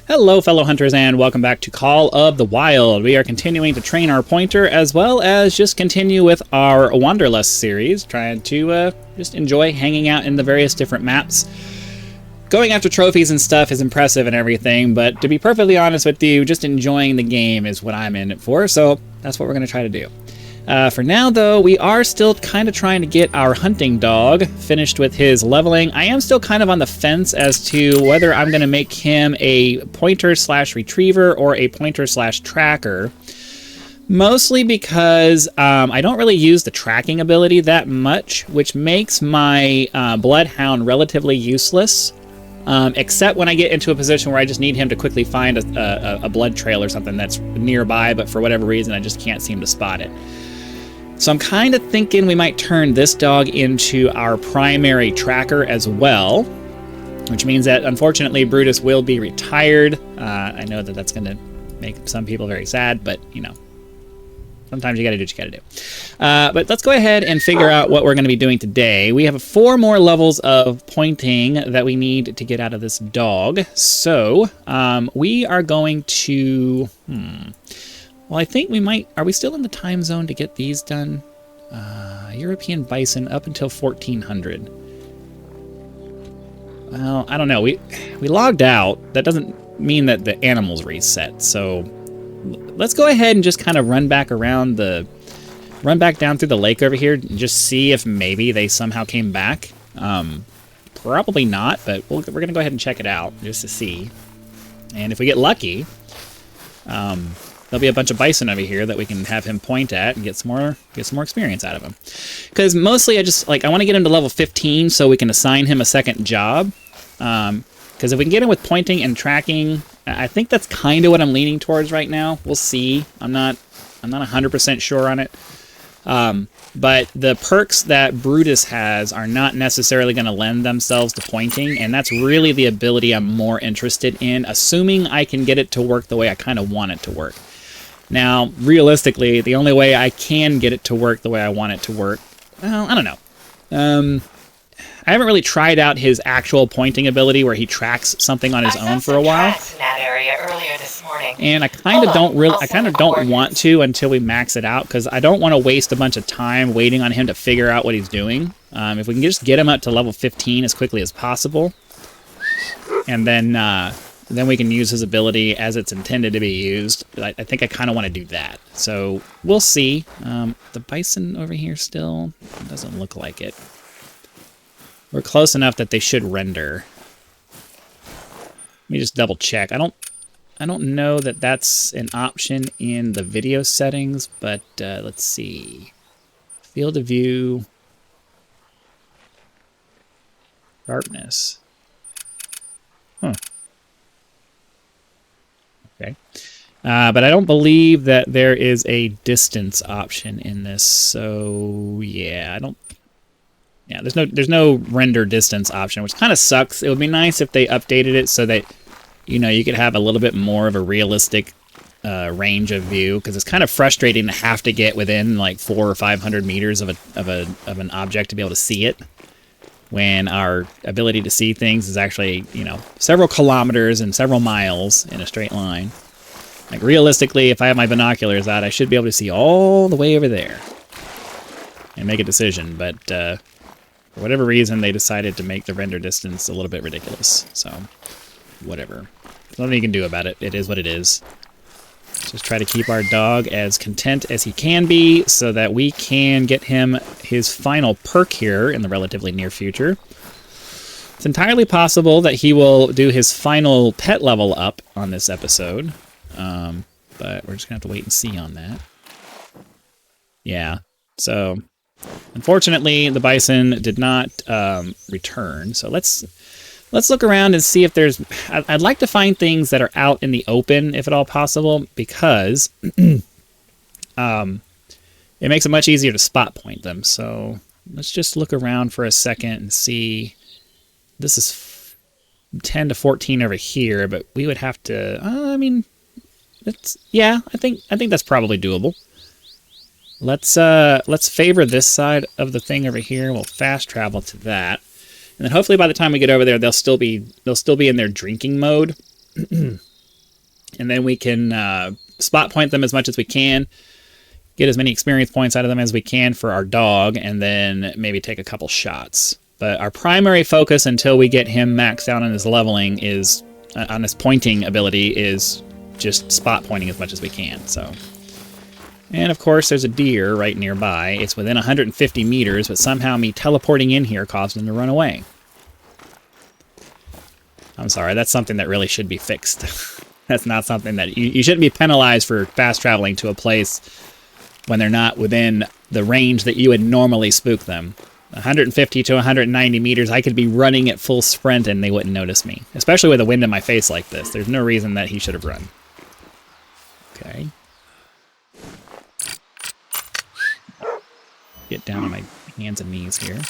Hello fellow hunters and welcome back to Call of the Wild. We are continuing to train our pointer as well as just continue with our Wanderlust series, trying to just enjoy hanging out in the various different maps. Going after trophies and stuff is impressive and everything, but to be perfectly honest with you, just enjoying the game is what I'm in it for, so that's what we're going to try to do. For now, though, we are still kind of trying to get our hunting dog finished with his leveling. I am still kind of on the fence as to whether I'm going to make him a pointer/retriever or a pointer/tracker. Mostly because I don't really use the tracking ability that much, which makes my bloodhound relatively useless. Except when I get into a position where I just need him to quickly find a blood trail or something that's nearby, but for whatever reason I just can't seem to spot it. So I'm kind of thinking we might turn this dog into our primary tracker as well, which means that unfortunately Brutus will be retired. I know that that's going to make some people very sad, but you know, sometimes you got to do what you got to do. But let's go ahead and figure out what we're going to be doing today. We have 4 more levels of pointing that we need to get out of this dog. So we are going to... Well, I think we might... Are we still in the time zone to get these done? European bison up until 1400. Well, I don't know. We logged out. That doesn't mean that the animals reset. So let's go ahead and just kind of run back down through the lake over here and just see if maybe they somehow came back. Probably not, but we're going to go ahead and check it out just to see. And if we get lucky... there'll be a bunch of bison over here that we can have him point at and get some more experience out of him. Because mostly I want to get him to level 15 so we can assign him a second job. Because if we can get him with pointing and tracking, I think that's kind of what I'm leaning towards right now. We'll see. I'm not 100% sure on it. But the perks that Brutus has are not necessarily going to lend themselves to pointing, and that's really the ability I'm more interested in, assuming I can get it to work the way I kind of want it to work. Now, realistically, the only way I can get it to work the way I want it to work, well, I don't know. I haven't really tried out his actual pointing ability where he tracks something on his own for a while. In that area earlier this morning. And I kind of don't want to until we max it out, because I don't want to waste a bunch of time waiting on him to figure out what he's doing. If we can just get him up to level 15 as quickly as possible, and then we can use his ability as it's intended to be used. I think I kind of want to do that. So we'll see. The bison over here still doesn't look like it. We're close enough that they should render. Let me just double check. I don't know that that's an option in the video settings, but let's see. Field of view. Sharpness. Huh. Okay. But I don't believe that there is a distance option in this, so yeah, there's no render distance option, which kind of sucks. It would be nice if they updated it so that, you know, you could have a little bit more of a realistic range of view, because it's kind of frustrating to have to get within like 400 or 500 meters of an object to be able to see it, when our ability to see things is actually, you know, several kilometers and several miles in a straight line. Like, realistically, if I have my binoculars out, I should be able to see all the way over there and make a decision, but for whatever reason, they decided to make the render distance a little bit ridiculous, so whatever. There's nothing you can do about it. It is what it is. Just try to keep our dog as content as he can be so that we can get him his final perk here in the relatively near future. It's entirely possible that he will do his final pet level up on this episode, but we're just going to have to wait and see on that. Yeah, so unfortunately the bison did not return, so let's look around and see if there's... I'd like to find things that are out in the open, if at all possible, because it makes it much easier to spot point them. So let's just look around for a second and see. This is 10 to 14 over here, but we would have to... I mean, yeah, I think that's probably doable. Let's favor this side of the thing over here. We'll fast travel to that. And then hopefully by the time we get over there, they'll still be in their drinking mode. And then we can spot point them as much as we can, get as many experience points out of them as we can for our dog, and then maybe take a couple shots. But our primary focus until we get him maxed out on his leveling is, on his pointing ability, is just spot pointing as much as we can. So, and of course there's a deer right nearby. It's within 150 meters, but somehow me teleporting in here caused him to run away. I'm sorry, that's something that really should be fixed. That's not something that... You shouldn't be penalized for fast traveling to a place when they're not within the range that you would normally spook them. 150 to 190 meters, I could be running at full sprint and they wouldn't notice me. Especially with the wind in my face like this. There's no reason that he should have run. Okay. Get down on my hands and knees here.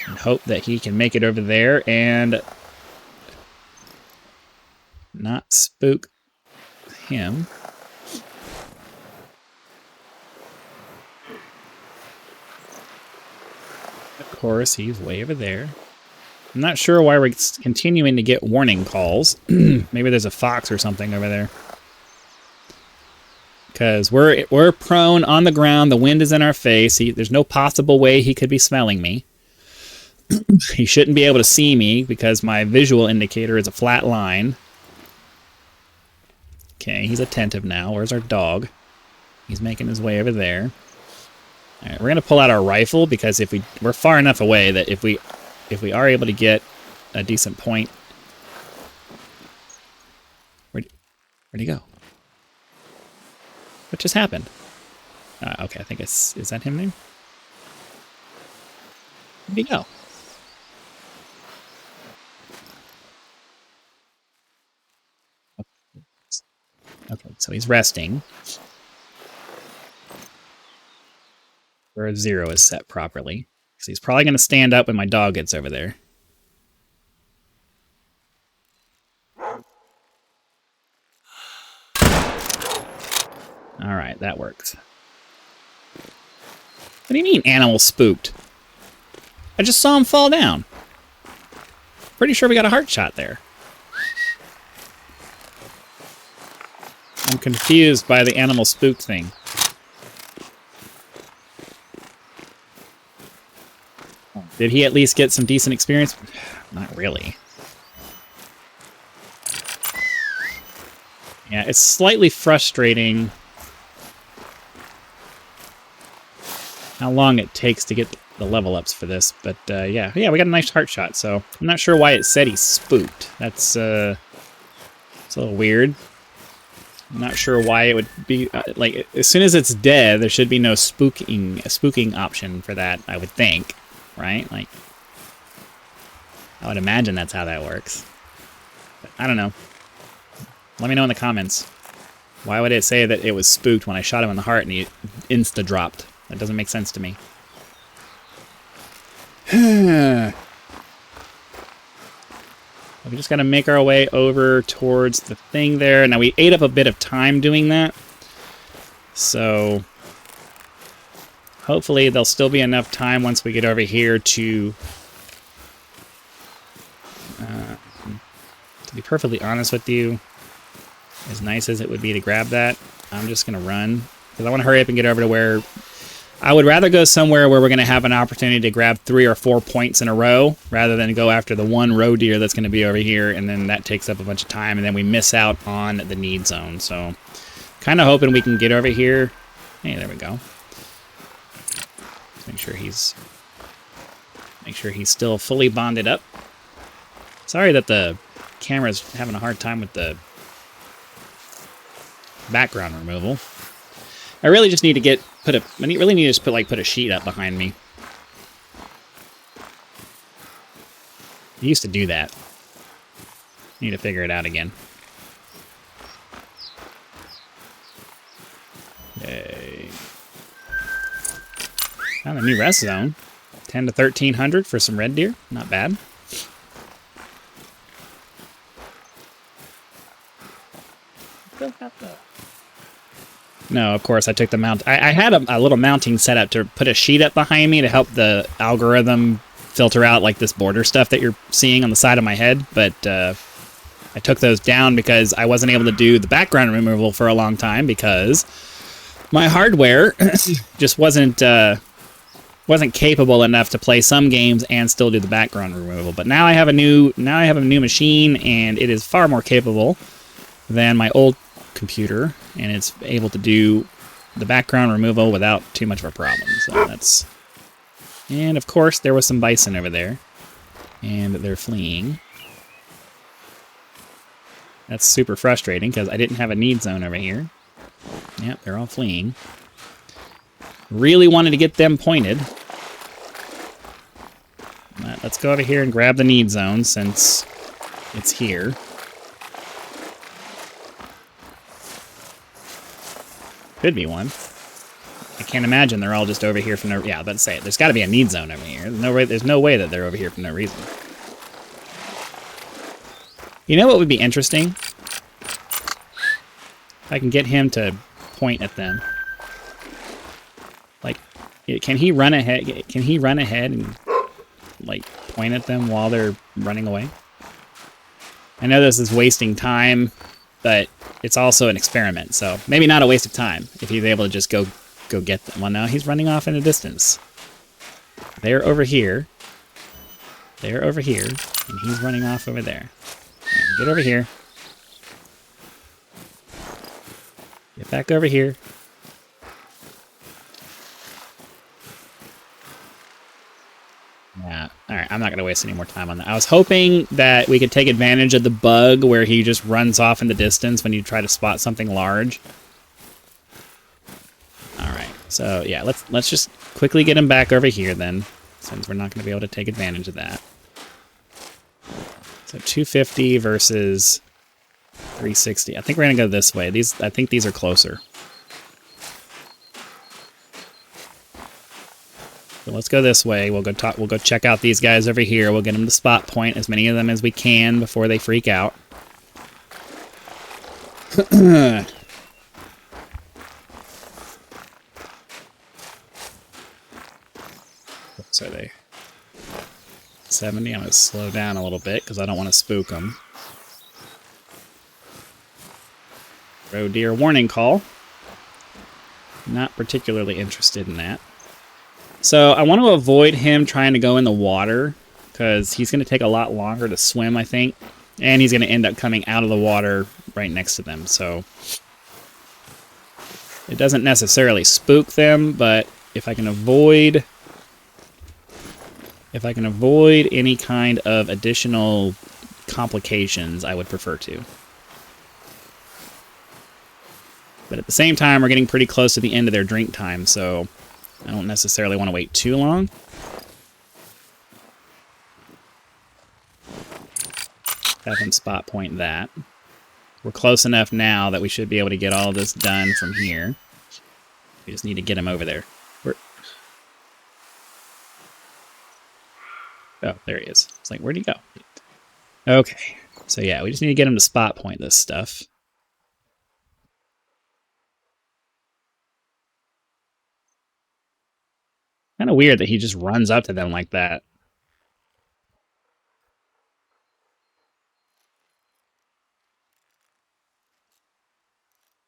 And hope that he can make it over there and not spook him. Of course, he's way over there. I'm not sure why we're continuing to get warning calls. Maybe there's a fox or something over there. Because we're prone on the ground. The wind is in our face. There's no possible way he could be smelling me. He shouldn't be able to see me because my visual indicator is a flat line. Okay, he's attentive now. Where's our dog? He's making his way over there. All right, we're gonna pull out our rifle because we're far enough away that if we are able to get a decent point. Where'd he go? What just happened? Okay, I think is that him there? Where'd he go? Okay, so he's resting. Where 0 is set properly. So he's probably going to stand up when my dog gets over there. Alright, that works. What do you mean, animal spooked? I just saw him fall down. Pretty sure we got a heart shot there. I'm confused by the animal spooked thing. Did he at least get some decent experience? Not really. Yeah, it's slightly frustrating how long it takes to get the level ups for this, but yeah, we got a nice heart shot, so I'm not sure why it said he's spooked. That's it's a little weird. I'm not sure why it would be like as soon as it's dead, there should be no spooking option for that, I would think, right? Like I would imagine that's how that works. But I don't know. Let me know in the comments. Why would it say that it was spooked when I shot him in the heart and he insta-dropped? That doesn't make sense to me. We just got to make our way over towards the thing there. Now, we ate up a bit of time doing that. So, hopefully there'll still be enough time once we get over here to be perfectly honest with you, as nice as it would be to grab that, I'm just going to run. Because I want to hurry up and get over to where... I would rather go somewhere where we're going to have an opportunity to grab 3 or 4 points in a row, rather than go after the one roe deer that's going to be over here, and then that takes up a bunch of time, and then we miss out on the need zone. So, kind of hoping we can get over here. Hey, there we go. Make sure he's still fully bonded up. Sorry that the camera's having a hard time with the background removal. I really just need to put a sheet up behind me. I used to do that. Need to figure it out again. Okay. Found a new rest zone. 10 to 1300 for some red deer. Not bad. No, of course, I took the mount. I had a little mounting set up to put a sheet up behind me to help the algorithm filter out like this border stuff that you're seeing on the side of my head, but I I took those down because I wasn't able to do the background removal for a long time because my hardware just wasn't capable enough to play some games and still do the background removal. But now I have a new machine, and it is far more capable than my old computer, and it's able to do the background removal without too much of a problem. So that's... And of course there was some bison over there, and they're fleeing. That's super frustrating because I didn't have a need zone over here. Yep, they're all fleeing. Really wanted to get them pointed. Let's go over here and grab the need zone since it's here. Could be one. I can't imagine they're all just over here for no... Yeah, let's say it. There's got to be a need zone over here. There's no way that they're over here for no reason. You know what would be interesting? If I can get him to point at them. Like, can he run ahead? Can he run ahead and, like, point at them while they're running away? I know this is wasting time, but it's also an experiment, so maybe not a waste of time if he's able to just go get them. Well, now he's running off in the distance. They're over here. They're over here, and he's running off over there. Get over here. Get back over here. Yeah. Alright, I'm not going to waste any more time on that. I was hoping that we could take advantage of the bug where he just runs off in the distance when you try to spot something large. Alright, so yeah, let's just quickly get him back over here then, since we're not going to be able to take advantage of that. So 250 versus 360. I think we're going to go this way. I think these are closer. So let's go this way. We'll go check out these guys over here. We'll get them to spot point as many of them as we can before they freak out. So they 70. I'm going to slow down a little bit because I don't want to spook them. Roe deer warning call. Not particularly interested in that. So I want to avoid him trying to go in the water because he's going to take a lot longer to swim, I think. And he's going to end up coming out of the water right next to them. So it doesn't necessarily spook them, but if I can avoid any kind of additional complications, I would prefer to. But at the same time, we're getting pretty close to the end of their drink time, so I don't necessarily want to wait too long. Have him spot point that. We're close enough now that we should be able to get all this done from here. We just need to get him over there. Oh, there he is. It's like, where'd he go? Okay. So yeah, we just need to get him to spot point this stuff. Kind of weird that he just runs up to them like that.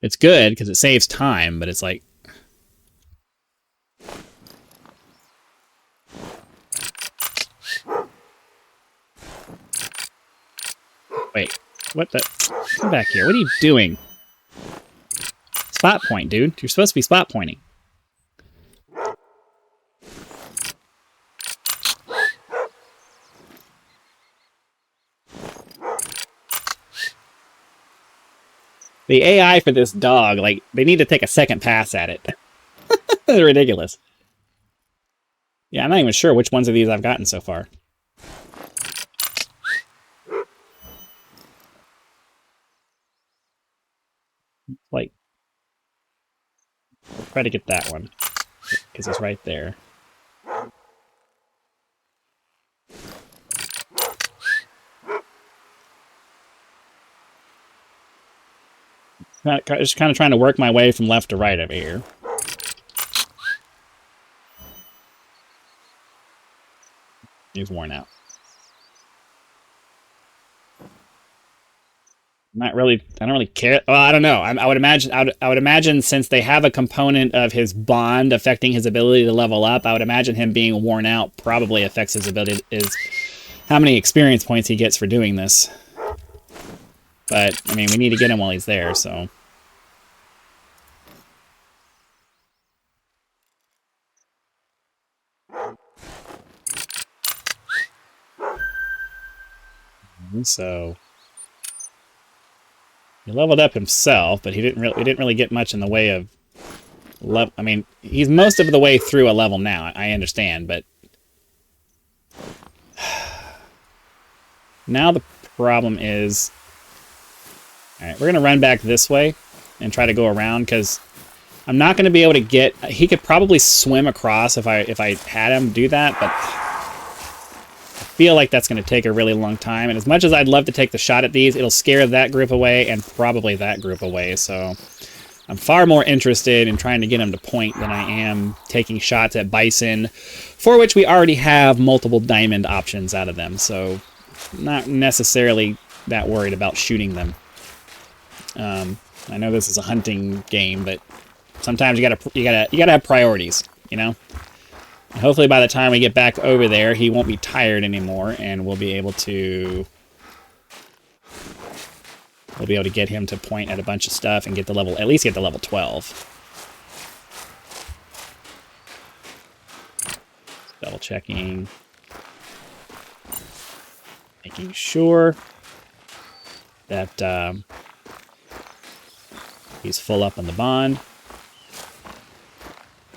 It's good because it saves time, but it's like... Wait, what the... Come back here. What are you doing? Spot point, dude. You're supposed to be spot pointing. The AI for this dog, like, they need to take a second pass at it. They're ridiculous. Yeah, I'm not even sure which ones of these I've gotten so far. Like, I'll try to get that one, because it's right there. Just kind of trying to work my way from left to right over here. He's worn out. Not really. I don't really care. Well, I don't know. I would imagine. I would imagine since they have a component of his bond affecting his ability to level up, I would imagine him being worn out probably affects his ability. Is how many experience points he gets for doing this. But I mean, we need to get him while he's there. So. So. He leveled up himself, but he didn't really get much in the way of I mean, he's most of the way through a level now. I understand, but now the problem is, all right, we're gonna run back this way and try to go around because I'm not gonna be able to get. He could probably swim across if I had him do that, but I feel like that's gonna take a really long time. And as much as I'd love to take the shot at these, it'll scare that group away and probably that group away. So. I'm far more interested in trying to get him to point than I am taking shots at bison, for which we already have multiple diamond options out of them, so not necessarily that worried about shooting them. I know this is a hunting game, but sometimes you gotta have priorities, you know. And hopefully, by the time we get back over there, he won't be tired anymore, and we'll be able to. We'll be able to get him to point at a bunch of stuff and get the level, at least get the level 12. Double checking. Making sure that he's full up on the bond.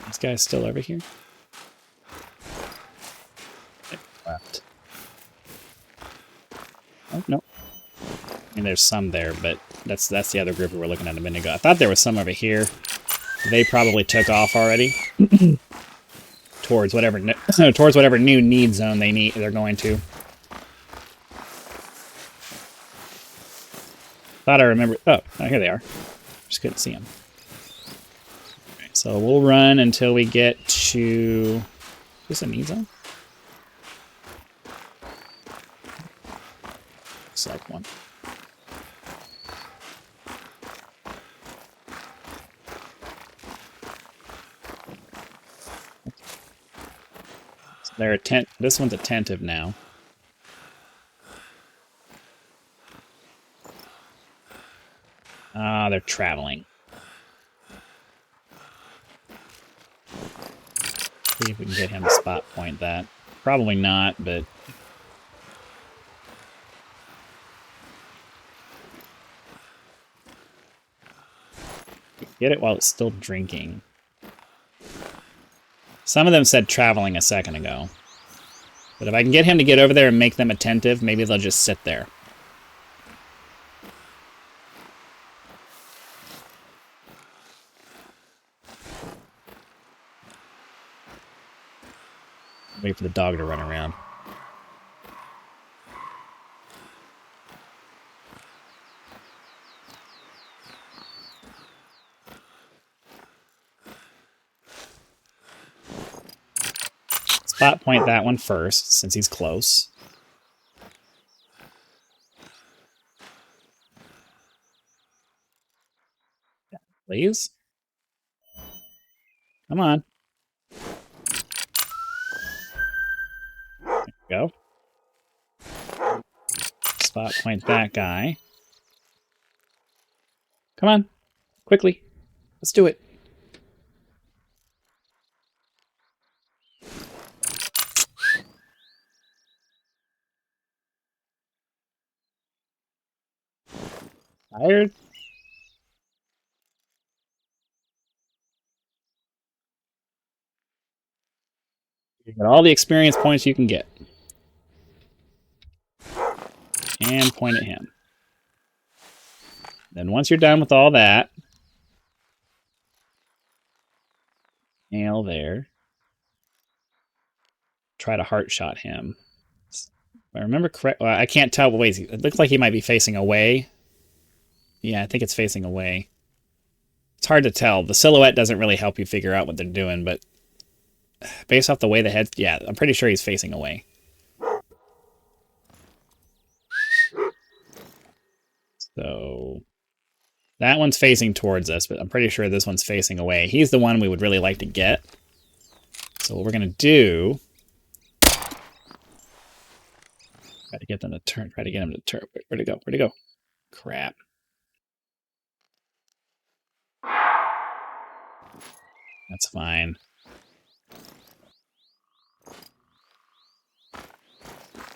This guy's still over here. Left. Oh, no. I mean, there's some there, but that's the other group we were looking at a minute ago. I thought there was some over here. They probably took off already towards whatever new need zone they're going to. Thought I remembered. Oh, here they are. Just couldn't see them. Okay, so we'll run until we get to. Is this a need zone? Looks like one. They're this one's attentive now. Ah, they're traveling. See if we can get him to spot point that. Probably not, but get it while it's still drinking. Some of them said traveling a second ago. But if I can get him to get over there and make them attentive, maybe they'll just sit there. Wait for the dog to run around. Spot point that one first, since he's close. Please? Come on. There we go. Spot point that guy. Come on. Quickly. Let's do it. Tired? You get all the experience points you can get. And point at him. Then once you're done with all that, nail there. Try to heart shot him. If I remember correct, well, I can't tell what ways. It looks like he might be facing away. Yeah, I think it's facing away. It's hard to tell. The silhouette doesn't really help you figure out what they're doing, but based off the way the head's... Yeah, I'm pretty sure he's facing away. So that one's facing towards us, but I'm pretty sure this one's facing away. He's the one we would really like to get. So what we're going to do... Try to get them to turn. Try to get him to turn. Where'd it go? Where'd it go? Crap. That's fine.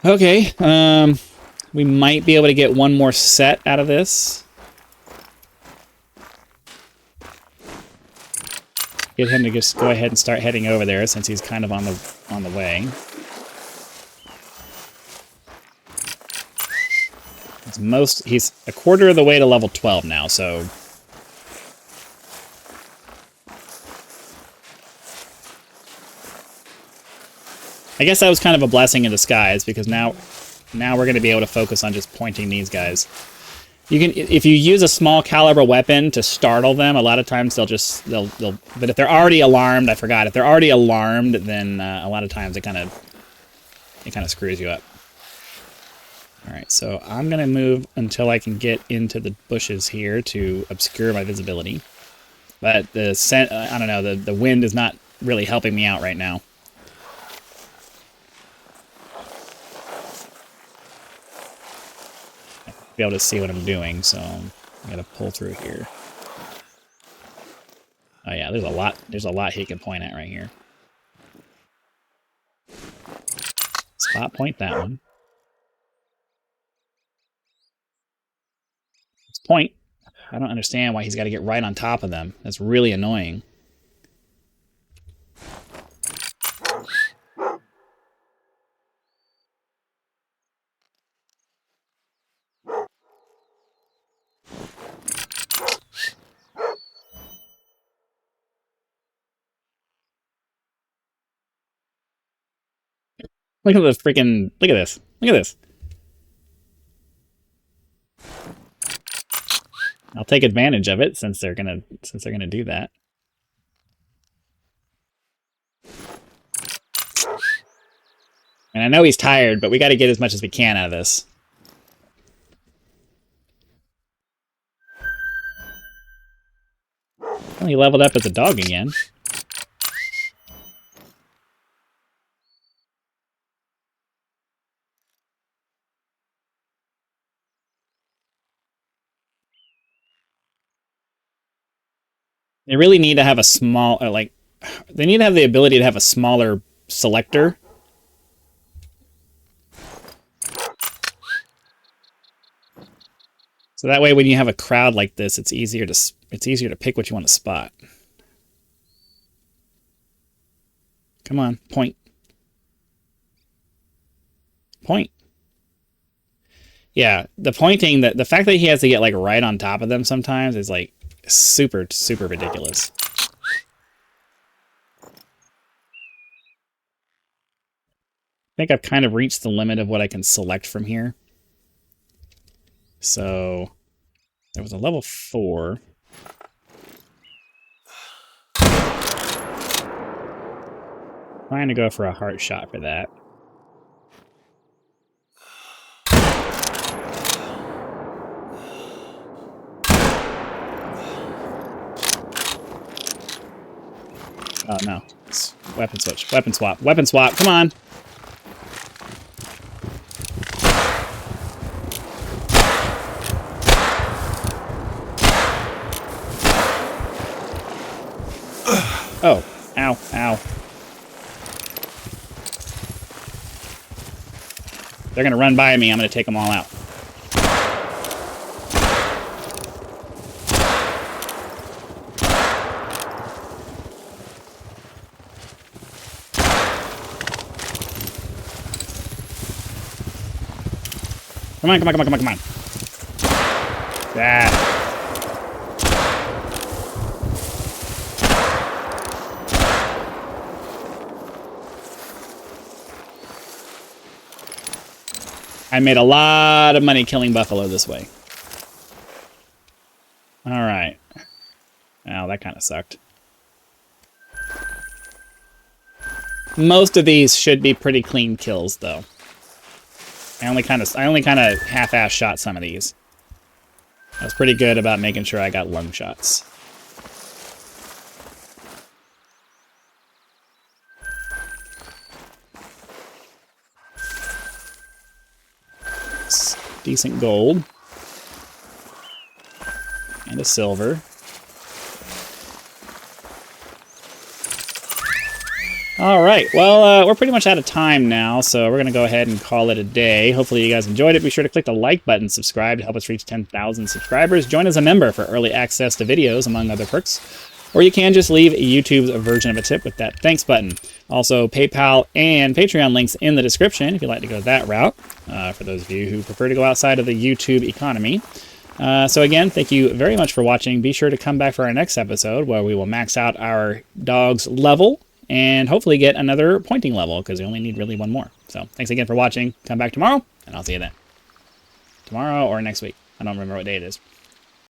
Okay. We might be able to get one more set out of this. Get him to just go ahead and start heading over there since he's kind of on the way. He's a quarter of the way to level 12 now, so I guess that was kind of a blessing in disguise, because now we're going to be able to focus on just pointing these guys. You can, if you use a small caliber weapon to startle them, a lot of times they'll but if they're already alarmed, I forgot, if they're already alarmed, then a lot of times it kind of screws you up. Alright, so I'm going to move until I can get into the bushes here to obscure my visibility. But I don't know, the wind is not really helping me out right now. Be able to see what I'm doing, so I'm going to pull through here. Oh yeah, there's a lot he can point at right here. Spot point that one. Point. I don't understand why he's got to get right on top of them. That's really annoying. Look at the freaking... Look at this. Look at this. I'll take advantage of it since they're gonna do that. And I know he's tired, but we got to get as much as we can out of this. Well, he leveled up as a dog again. They really need to have a small, they need to have the ability to have a smaller selector. So that way when you have a crowd like this, it's easier to pick what you want to spot. Come on, point. Point. Yeah, the pointing, the fact that he has to get like right on top of them sometimes is like super, super ridiculous. I think I've kind of reached the limit of what I can select from here. So there was a level 4. Trying to go for a heart shot for that. Oh no. It's weapon switch. Weapon swap. Weapon swap. Come on. Oh. Ow. Ow. They're going to run by me. I'm going to take them all out. Come on, come on, come on, come on, come on. Ah. I made a lot of money killing buffalo this way. Alright. Oh, that kind of sucked. Most of these should be pretty clean kills, though. I only kind of half-ass shot some of these. I was pretty good about making sure I got lung shots. Decent gold. And a silver. Alright, well, we're pretty much out of time now, so we're going to go ahead and call it a day. Hopefully you guys enjoyed it. Be sure to click the like button, subscribe to help us reach 10,000 subscribers. Join as a member for early access to videos, among other perks. Or you can just leave YouTube's version of a tip with that thanks button. Also, PayPal and Patreon links in the description if you'd like to go that route, for those of you who prefer to go outside of the YouTube economy. So again, thank you very much for watching. Be sure to come back for our next episode where we will max out our dog's level and hopefully get another pointing level because we only need really one more. So thanks again for watching. Come back tomorrow, and I'll see you then. Tomorrow or next week. I don't remember what day it is.